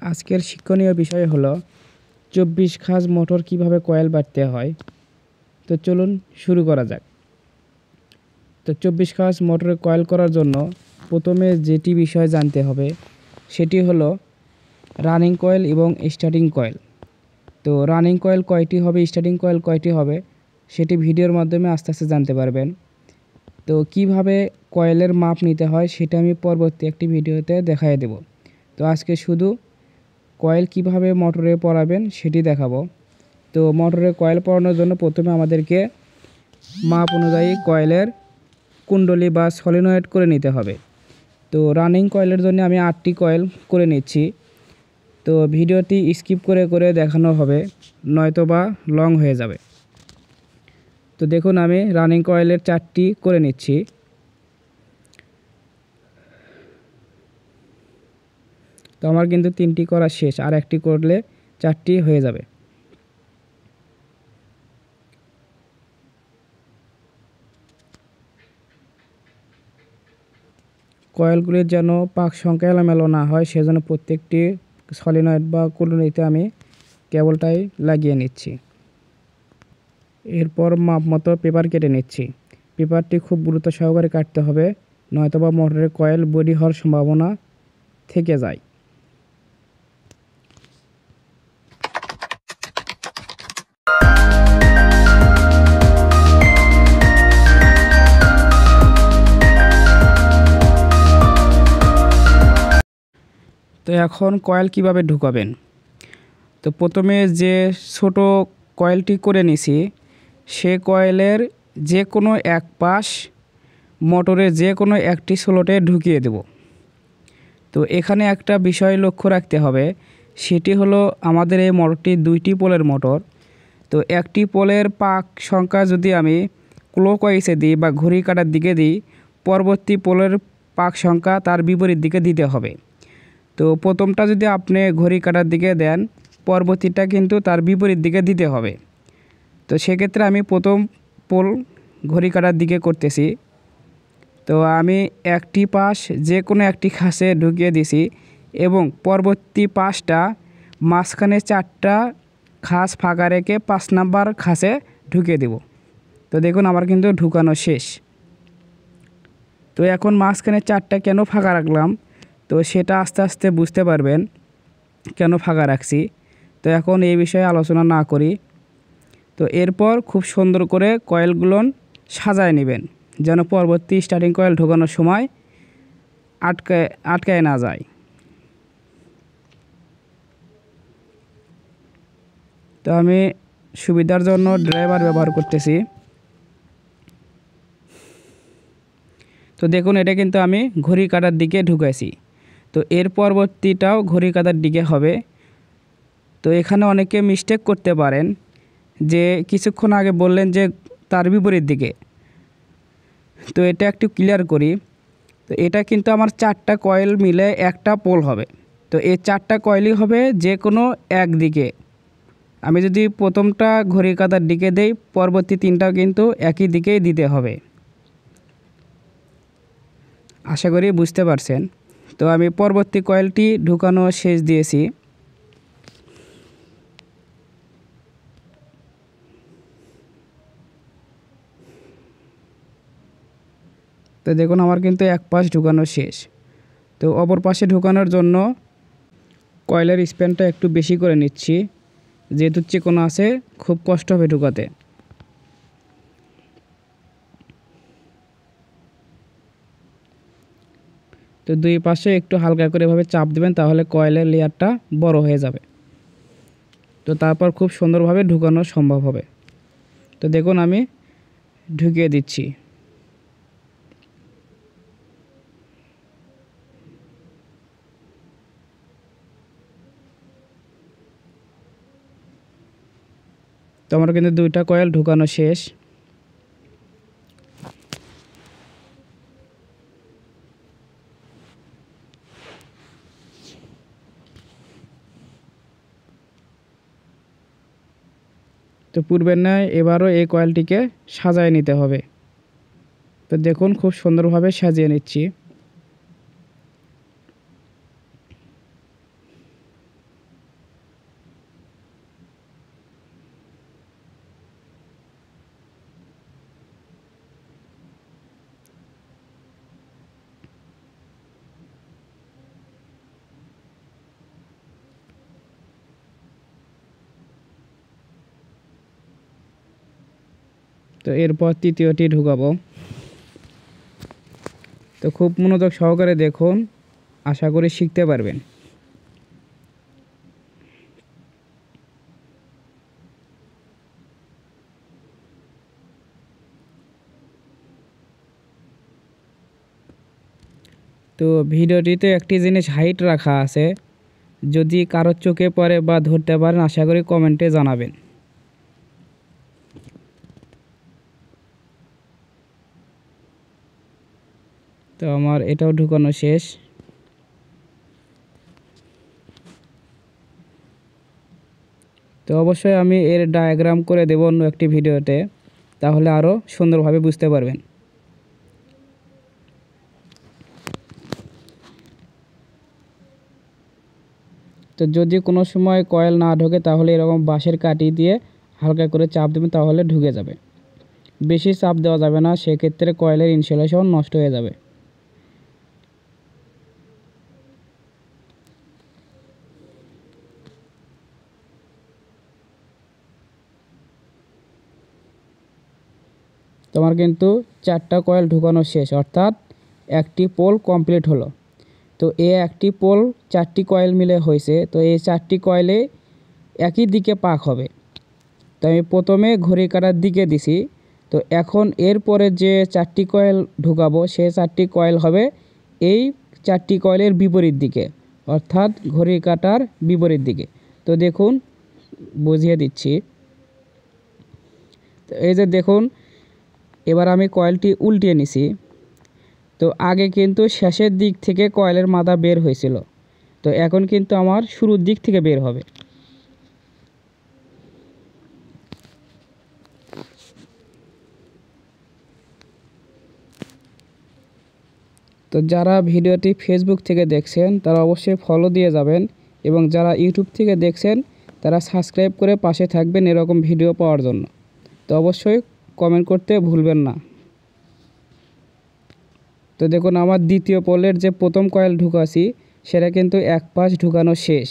আজকের শিক্ষণীয় বিষয় হলো 24 খাঁজ মোটর কিভাবে কয়েল বাঁধতে হয়। তো চলুন শুরু করা যাক। তো 24 খাঁজ মোটরে কয়েল করার জন্য প্রথমে যেটি বিষয় জানতে হবে সেটি হলো রানিং কয়েল এবং স্টার্টিং কয়েল। তো রানিং কয়েল কয়টি হবে, স্টার্টিং কয়েল কয়টি হবে সেটি ভিডিওর মাধ্যমে আস্তে আস্তে জানতে পারবেন। তো কিভাবে কয়েলের মাপ নিতে হয় সেটা আমি পরবর্তী একটি ভিডিওতে দেখাই দেব। তো আজকে শুধু কয়েল কিভাবে মোটরে পরাবেন সেটি দেখাবো। তো মোটরে কয়েল পরানোর জন্য প্রথমে আমাদেরকে মাপ অনুযায়ী কয়েলের কুণ্ডলী বা সলিনয়েড করে নিতে হবে। তো রানিং কয়েলের জন্য আমি 8টি কয়েল করে নিচ্ছি। তো ভিডিওটি স্কিপ করে করে দেখানো হবে, নয়তো বা লং হয়ে যাবে। তো দেখুন আমি রানিং কয়েলের 4টি করে নিচ্ছি। তো আমার কিন্তু 3টি করা শেষ, আর একটি করলে 4টি হয়ে যাবে। কয়েলগুলির যেন পাক সংখ্যা এলোমেলো না হয় সেজন্য প্রত্যেকটি সলিনয়েড বা কুণ্ডলীতে আমি কেবলটাই লাগিয়ে নিচ্ছি। এরপর মাপ মতো পেপার কেটে নিচ্ছি। পেপারটি খুব গুরুত্ব সহকারে কাটতে হবে, নয়তোবা মোটরের কয়েল বডি হওয়ার সম্ভাবনা থেকে যায়। তো এখন কয়েল কিভাবে ঢুকাবেন। তো প্রথমে যে ছোট কয়েলটি করে নিছি সে কয়েলের যে কোনো এক পাশ মোটরের যে কোনো একটি স্লটে ঢুকিয়ে দেব। তো এখানে একটা বিষয় লক্ষ্য রাখতে হবে, সেটি হলো আমাদের এই মোটরটি 2টি পোলের মোটর। তো একটি পোলের পাক সংখ্যা যদি আমি ক্লকওয়াইজে দিই বা ঘড়ি কাঁটার দিকে দিই, পরবর্তী পোলের পাক সংখ্যা তার বিপরীত দিকে দিতে হবে। তো প্রথমটা যদি আপনি ঘড়ি কাঁটার দিকে দেন, পরবর্তীটা কিন্তু তার বিপরীত দিকে দিতে হবে। তো সেক্ষেত্রে আমি প্রথম পোল ঘড়ি কাঁটার দিকে করতেছি। তো আমি একটি পাশ যে কোনো একটি খাঁজে ঢুকিয়ে দিছি এবং পরবর্তী পাশটা মাঝখানে 4টা খাঁজ ফাঁকা রেখে 5 নাম্বার খাঁজে ঢুকিয়ে দেব। তো দেখুন আমার কিন্তু ঢুকানো শেষ। তো এখন মাঝখানে 4টা কেন ফাঁকা রাখলাম, তো সেটা আস্তে আস্তে বুঝতে পারবেন কেন ফাঁকা রাখছি। তো এখন এই বিষয়ে আলোচনা না করি। তো এরপর খুব সুন্দর করে কয়েলগুলো সাজায় নেবেন যেন পরবর্তী স্টার্টিং কয়েল ঢোকানোর সময় আটকায় না যায়। তো আমি সুবিধার জন্য ড্রাইভার ব্যবহার করতেছি। তো দেখুন এটা কিন্তু আমি ঘড়ি কাঁটার দিকে ঢুকাইছি। তো এর পরবর্তীটাও ঘড়ি কাঁটার দিকে হবে। তো এখানে অনেকে মিস্টেক করতে পারেন যে কিছুক্ষণ আগে বললেন যে তার বিপরীত দিকে। তো এটা একটু ক্লিয়ার করি। তো এটা কিন্তু আমার 4টা কয়েল মিলে একটা পোল হবে। তো এই 4টা কয়েলই হবে যে কোনো একদিকে। আমি যদি প্রথমটা ঘড়ি কাঁটার দিকে দেই, পরবর্তী 3টাও কিন্তু একই দিকেই দিতে হবে। আশা করি বুঝতে পারছেন। তো আমি পরবর্তী কয়েলটি ঢুকানো শেষ দিয়েছি। তো দেখুন আমার কিন্তু এক পাশ ঢুকানো শেষ। তো অপর পাশে ঢুকানোর জন্য কয়েলের স্প্যানটা একটু বেশি করে নিচ্ছি, যেহেতু চিকনো আছে খুব কষ্ট হবে ঢুকাতে। তো দুই পাশে একটু হালকা করে এভাবে চাপ দেবেন, তাহলে কয়েলের লেয়ারটা বড় হয়ে যাবে। তো তারপর খুব সুন্দরভাবে ঢুকানো সম্ভব হবে। তো দেখুন আমি ঢুকিয়ে দিচ্ছি। তো আমার কিন্তু 2টা কয়েল ঢুকানো শেষ। তো পূর্বের ন্যায় এবারও এই কয়েলটিকে সাজায় নিতে হবে। তো দেখুন খুব সুন্দরভাবে সাজিয়ে নিচ্ছি। তো এরপর তৃতীয়টি ঢুকাবো। তো খুব মনোযোগ সহকারে দেখুন, আশা করি শিখতে পারবেন। তো ভিডিওটিতে একটি জিনিস হাইট রাখা আছে, যদি কারোর চোখে পড়ে বা ধরতে পারেন আশা করি কমেন্টে জানাবেন। তো আমার এটাও ঢুকানো শেষ। তো অবশ্যই আমি এর ডায়াগ্রাম করে দেব অন্য একটি ভিডিওতে, তাহলে আরও সুন্দরভাবে বুঝতে পারবেন। তো যদি কোনো সময় কয়েল না ঢোকে তাহলে এরকম বাঁশের কাঠি দিয়ে হালকা করে চাপ দেবেন, তাহলে ঢুকে যাবে। বেশি চাপ দেওয়া যাবে না, সেক্ষেত্রে কয়েলের ইনসুলেশন নষ্ট হয়ে যাবে। তোমার কিন্তু 4টা কয়েল ঢুকানো শেষ, অর্থাৎ একটি পোল কমপ্লিট হলো। তো একটি পোল 4টি কয়েল মিলে হয়েছে। তো এই 4টি কয়েলে একই দিকে পাক হবে। তো আমি প্রথমে ঘড়ি কাঁটার দিকে দিছি। তো এখন এরপরে যে 4টি কয়েল ঢুকাবো সেই 4টি কয়েল হবে এই 4টি কয়েলের বিপরীত দিকে, অর্থাৎ ঘড়ি কাঁটার বিপরীত দিকে। তো দেখুন, বুঝিয়ে দিচ্ছি। তো এই যে দেখুন, এবার আমি কয়েলটি উল্টিয়ে নিছি। তো আগে কিন্তু শেষের দিক থেকে কয়েলের মাথা বের হয়েছিল, তো এখন কিন্তু আমার শুরুর দিক থেকে বের হবে। তো যারা ভিডিওটি ফেসবুক থেকে দেখছেন তারা অবশ্যই ফলো দিয়ে যাবেন, এবং যারা ইউটিউব থেকে দেখছেন তারা সাবস্ক্রাইব করে পাশে থাকবেন এরকম ভিডিও পাওয়ার জন্য। তো অবশ্যই কমেন্ট করতে ভুলবেন না। তো দেখুন, আমার দ্বিতীয় পোলের যে প্রথম কয়েল ঢুকাছি সেটা কিন্তু এক পাশ ঢুকানো শেষ।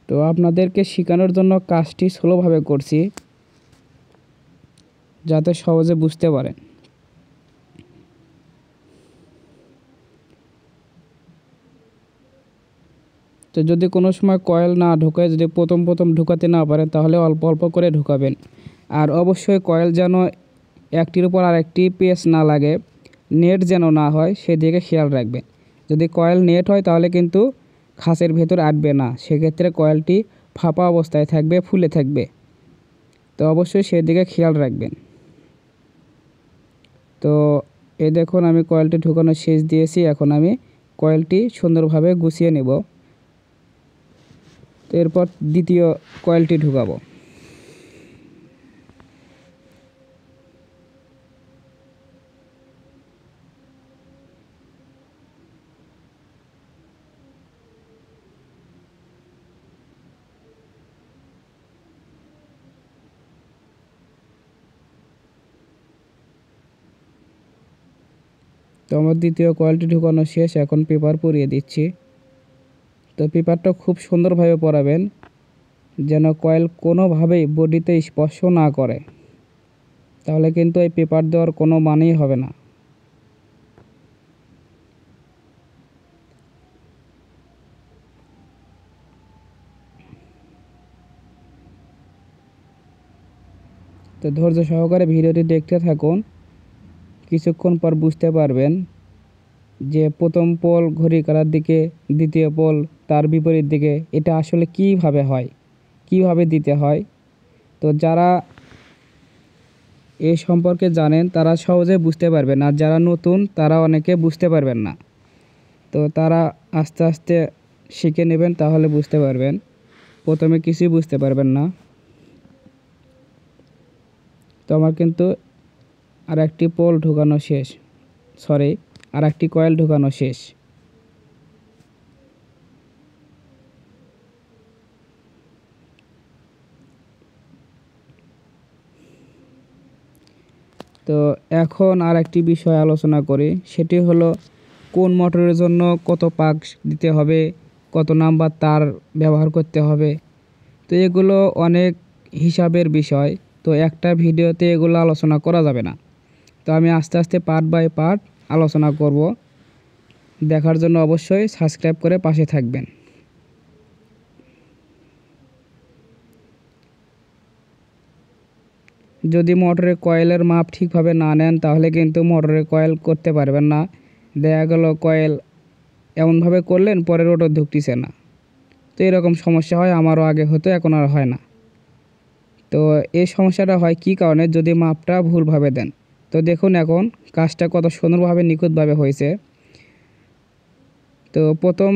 তো আপনাদেরকে শেখানোর জন্য কাজটি স্লোভাবে করছি, যাতে সহজে বুঝতে পারেন। তো যদি কোনো সময় কয়েল না ঢোকে, যদি প্রথম ঢুকাতে না পারেন তাহলে অল্প অল্প করে ঢুকাবেন। আর অবশ্যই কয়েল যেন একটির উপর আরেকটি পেঁচ না লাগে, নেট যেন না হয় সেদিকে খেয়াল রাখবেন। যদি কয়েল নেট হয় তাহলে কিন্তু খাঁচের ভেতর আটবে না, সেক্ষেত্রে কয়েলটি ফাঁপা অবস্থায় থাকবে, ফুলে থাকবে। তো অবশ্যই সেদিকে খেয়াল রাখবেন। তো এই দেখুন, আমি কয়েলটি ঢুকানো শেষ দিয়েছি। এখন আমি কয়েলটি সুন্দরভাবে গুছিয়ে নেব। তো এরপর দ্বিতীয় কয়েলটি ঢুকাবো। তো আমার দ্বিতীয় কয়েলটি ঢুকানো শেষ, এখন পেপার পরিয়ে দিচ্ছি। তো পেপারটা খুব সুন্দরভাবে পরাবেন, যেন কয়েল কোনোভাবেই বডিতে স্পর্শ না করে, তাহলে কিন্তু এই পেপার দেওয়ার কোনো মানেই হবে না। তো ধৈর্য সহকারে ভিডিওটি দেখতে থাকুন, কিছুক্ষণ পর বুঝতে পারবেন যে প্রথম পোল ঘড়ি কাঁটার দিকে, দ্বিতীয় পোল তার বিপরীত দিকে, এটা আসলে কিভাবে হয়, কিভাবে দিতে হয়। তো যারা এই সম্পর্কে জানেন তারা সহজে বুঝতে পারবেন, আর যারা নতুন তারা অনেকে বুঝতে পারবেন না। তো তারা আস্তে আস্তে শিখে নেবেন, তাহলে বুঝতে পারবেন। প্রথমে কিছুই বুঝতে পারবেন না। তো আমার কিন্তু আর একটি পোল ঢুকানো শেষ, সরি, আর একটি কয়েল ঢুকানো শেষ। তো এখন আর একটি বিষয় আলোচনা করি, সেটি হলো কোন মোটরের জন্য কত পাক দিতে হবে, কত নাম্বার তার ব্যবহার করতে হবে। তো এগুলো অনেক হিসাবের বিষয়, তো একটা ভিডিওতে এগুলো আলোচনা করা যাবে না। তো আমি আস্তে আস্তে পার্ট বাই পার্ট আলোচনা করব। দেখার জন্য অবশ্যই সাবস্ক্রাইব করে পাশে থাকবেন। যদি মোটরের কয়েলের মাপ ঠিকভাবে না নেন তাহলে কিন্তু মোটরের কয়েল করতে পারবেন না। দেখা গেল কয়েল এমনভাবে করলেন পরে রোটর ঢুকতেছে না। তো এরকম সমস্যা হয়, আমারও আগে হতো, এখন আর হয় না। তো এই সমস্যাটা হয় কি কারণে, যদি মাপটা ভুলভাবে দেন। তো দেখুন এখন কাজটা কত সুন্দরভাবে নিখুঁতভাবে হয়েছে। তো প্রথম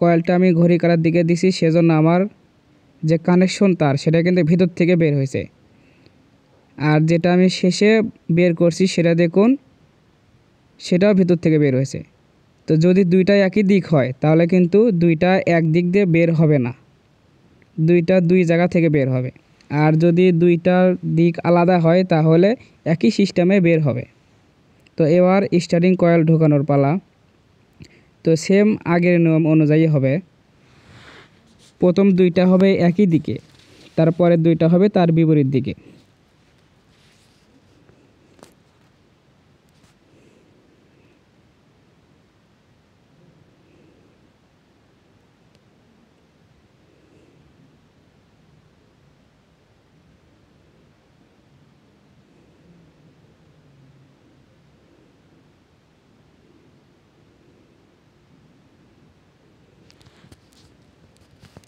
কয়েলটা আমি ঘড়ি কাটার দিকে দিছি, সেজন্য আমার যে কানেকশন তার সেটা কিন্তু ভিতর থেকে বের হয়েছে। আর যেটা আমি শেষে বের করছি সেটা দেখুন, সেটাও ভিতর থেকে বের হয়েছে। তো যদি দুইটা একই দিক হয় তাহলে কিন্তু দুইটা এক দিক দিয়ে বের হবে না, দুইটা দুই জায়গা থেকে বের হবে। আর যদি দুইটার দিক আলাদা হয় তাহলে একই সিস্টেমে বের হবে। তো এবার স্টার্টিং কয়েল ঢোকানোর পালা। তো সেম আগের নিয়ম অনুযায়ী হবে। প্রথম দুইটা হবে একই দিকে, তারপরে দুইটা হবে তার বিপরীত দিকে।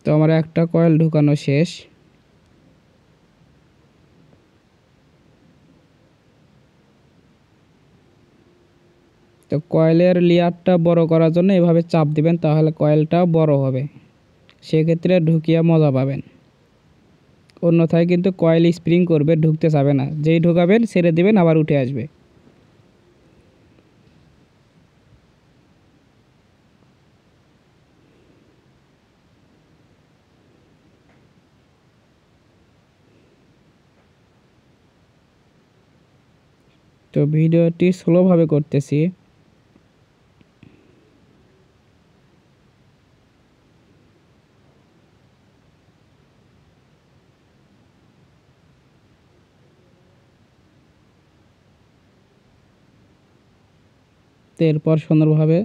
তো আমার একটা কয়েল ঢোকানো শেষ। তো কয়েলের লেয়ারটা বড় করার জন্য এভাবে চাপ দিবেন, তাহলে কয়েলটা বড় হবে, সেক্ষেত্রে ঢুকিয়ে মজা পাবেন। অন্যথায় কিন্তু কয়েল স্প্রিং করবে, ঢুকতে যাবে না। যেই ঢোকাবেন ছেড়ে দিবেন, আবার উঠে আসবে। তো ভিডিওটি স্লোভাবে করতেছি। তো এরপর সুন্দরভাবে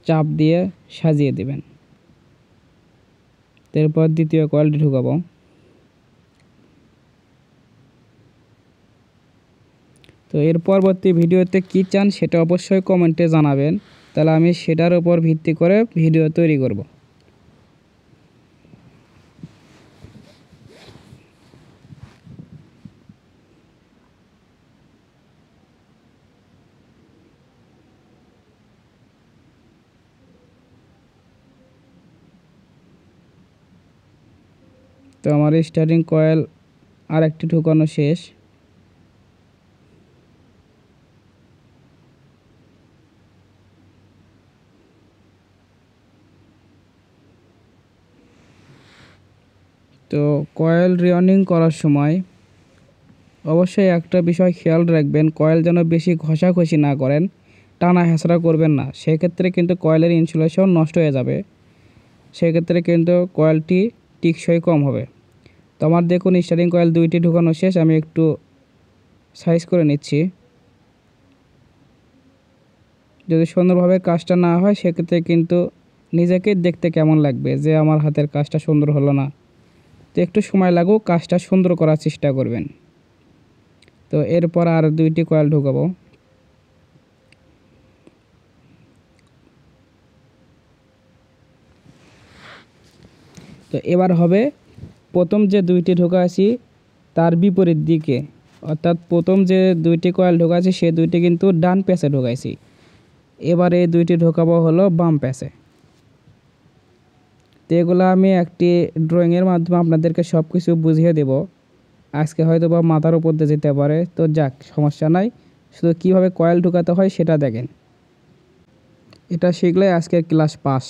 চাপ দিয়ে সাজিয়ে দিবেন। এরপর দ্বিতীয় কয়েলটি ঢুকাবো। তো এর পরবর্তী ভিডিওতে কী চান সেটা অবশ্যই কমেন্টে জানাবেন, তাহলে আমি সেটার উপর ভিত্তি করে ভিডিও তৈরি করব। তো আমার স্টার্টিং কয়েল আর একটি ঢুকানো শেষ। তো কয়েল রিওয়ার্ডিং করার সময় অবশ্যই একটা বিষয় খেয়াল রাখবেন, কয়েল যেন বেশি ঘষাঘষি না করেন, টানা হেঁচড়া করবেন না, সেক্ষেত্রে কিন্তু কয়েলের ইনসুলেশন নষ্ট হয়ে যাবে। সেক্ষেত্রে কিন্তু কয়েলটি টিকসই কম হবে। তো আমার দেখুন স্টার্টিং কয়েল দুইটি ঢুকানো শেষ, আমি একটু সাইজ করে নিচ্ছি। যদি সুন্দরভাবে কাজটা না হয় সেক্ষেত্রে কিন্তু নিজেকে দেখতে কেমন লাগবে যে আমার হাতের কাজটা সুন্দর হলো না। তো একটু সময় লাগুক, কাজটা সুন্দর করার চেষ্টা করবেন। তো এরপর আর দুইটি কয়েল ঢুকাবো। তো এবার হবে প্রথম যে দুইটি ঢোকাছি তার বিপরীত দিকে, অর্থাৎ প্রথম যে দুইটি কয়েল ঢোকাছি সে দুইটি কিন্তু ডান প্যাচে ঢোকাইছি। এবার এই দুইটি ঢোকাবো হলো বাম প্যাচে। তো এগুলো আমি একটি ড্রয়িংয়ের মাধ্যমে আপনাদেরকে সব কিছু বুঝিয়ে দেব। আজকে হয়তো বা মাথার উপর দিয়ে যেতে পারে, তো যাক সমস্যা নাই, শুধু কীভাবে কয়েল ঢোকাতে হয় সেটা দেখেন। এটা শিখলে আজকের ক্লাস পাস।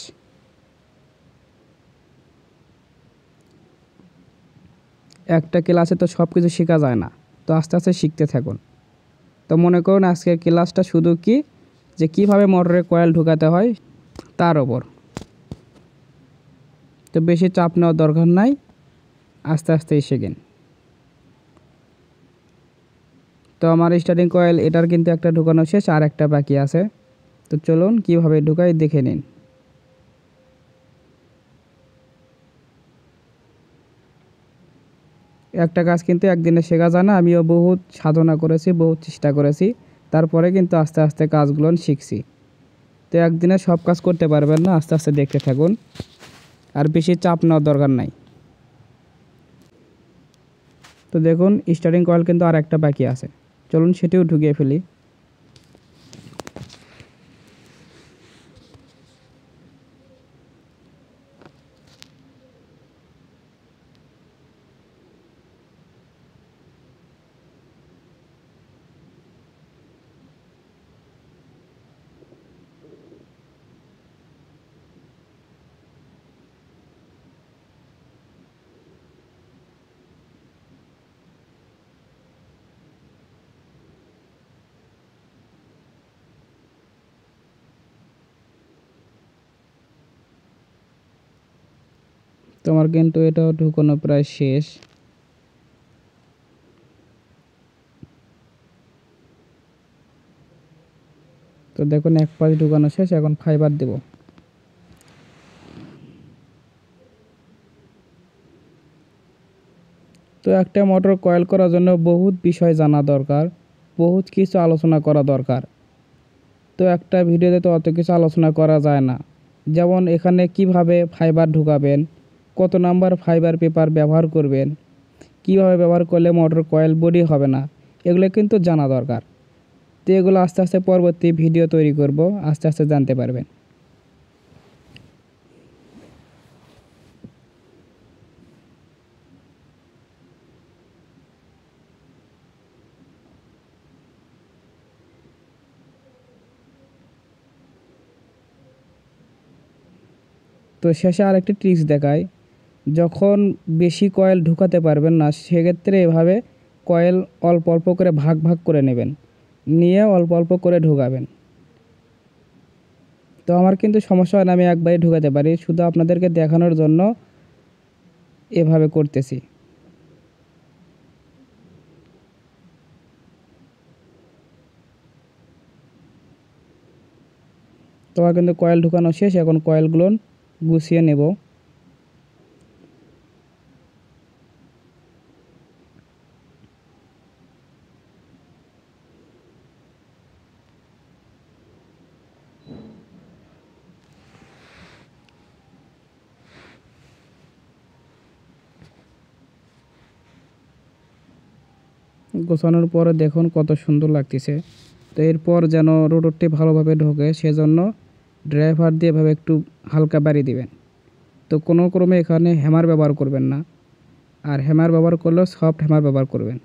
একটা ক্লাসে তো সব কিছু শেখা যায় না, তো আস্তে আস্তে শিখতে থাকুন। তো মনে করুন আজকের ক্লাসটা শুধু যে কিভাবে মোটরে কয়েল ঢুকাতে হয় তার ওপর। তো বেশি চাপ নেওয়ার দরকার নাই, আস্তে আস্তে শেখেন। তো আমার স্টার্টিং কয়েল এটার কিন্তু একটা ঢুকানো শেষ, আর একটা বাকি আছে। তো চলুন কিভাবে ঢুকাই দেখে নিন। একটা কাজ কিন্তু একদিনে শেখা যায় না, আমিও বহুত সাধনা করেছি, বহুত চেষ্টা করেছি, তারপরে কিন্তু আস্তে আস্তে কাজগুলো শিখছি। তো একদিনে সব কাজ করতে পারবেন না, আস্তে আস্তে দেখতে থাকুন, আর বেশি চাপ নেওয়ার দরকার নাই। তো দেখুন স্টার্টিং কয়েল কিন্তু আর একটা বাকি আছে, চলুন সেটিও ঢুকিয়ে ফেলি। তোমার কিন্তু এটাও ঢুকানো প্রায় শেষ। তো দেখুন এক পাশ ঢুকানো শেষ, এখন ফাইবার দেব। তো একটা মোটর কয়েল করার জন্য বহুত বিষয় জানা দরকার, বহুত কিছু আলোচনা করা দরকার। তো একটা ভিডিওতে তো অত কিছু আলোচনা করা যায় না। যেমন এখানে কিভাবে ফাইবার ঢুকাবেন, কত নাম্বার ফাইবার পেপার ব্যবহার করবেন, কিভাবে ব্যবহার করলে মোটর কয়েল বডি হবে না, এগুলো কিন্তু জানা দরকার। তো এগুলো আস্তে আস্তে পরবর্তী ভিডিও তৈরি করব, আস্তে আস্তে জানতে পারবেন। তো শেষে আরেকটি ট্রিক্স দেখাই, যখন বেশি কয়েল ঢুকাতে পারবেন না সেক্ষেত্রে এভাবে কয়েল অল্প অল্প করে ভাগ ভাগ করে নেবেন, নিয়ে অল্প অল্প করে ঢুকাবেন। তো আমার কিন্তু সমস্যা হয় না, আমি একবারে ঢুকাতে পারি, শুধু আপনাদেরকে দেখানোর জন্য এভাবে করতেছি। তো আমার কিন্তু কয়েল ঢুকানো শেষ, এখন কয়েলগুলো গুছিয়ে নেব। গোছানোর পরে দেখুন কত সুন্দর লাগতেছে। তো এরপর যেন রোটরটি ভালোভাবে ঢোকে সেজন্য ড্রাইভার দিয়ে এভাবে একটু হালকা বাড়ি দিবেন। তো কোনো ক্রমে এখানে হ্যামার ব্যবহার করবেন না, আর হ্যামার ব্যবহার করলেও সফট হ্যামার ব্যবহার করবেন।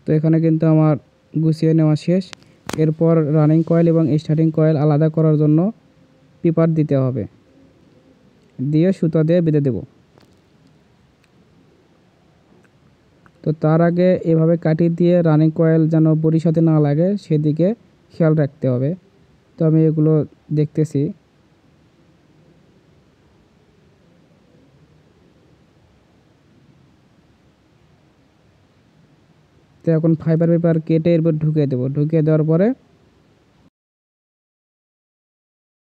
তো এখানে কিন্তু আমার গুছিয়ে নেওয়া শেষ। এরপর রানিং কয়েল এবং স্টার্টিং কয়েল আলাদা করার জন্য পেপার দিতে হবে, দিয়ে সুতা দিয়ে বেঁধে দেব। তো তার আগে এভাবে কাটি দিয়ে রানিং কয়েল যেন বডির সাথে না লাগে সেদিকে খেয়াল রাখতে হবে। তো আমি এগুলো দেখতেছি। তো এখন ফাইবার পেপার কেটে এরপর ঢুকিয়ে দেবো, ঢুকিয়ে দেওয়ার পরে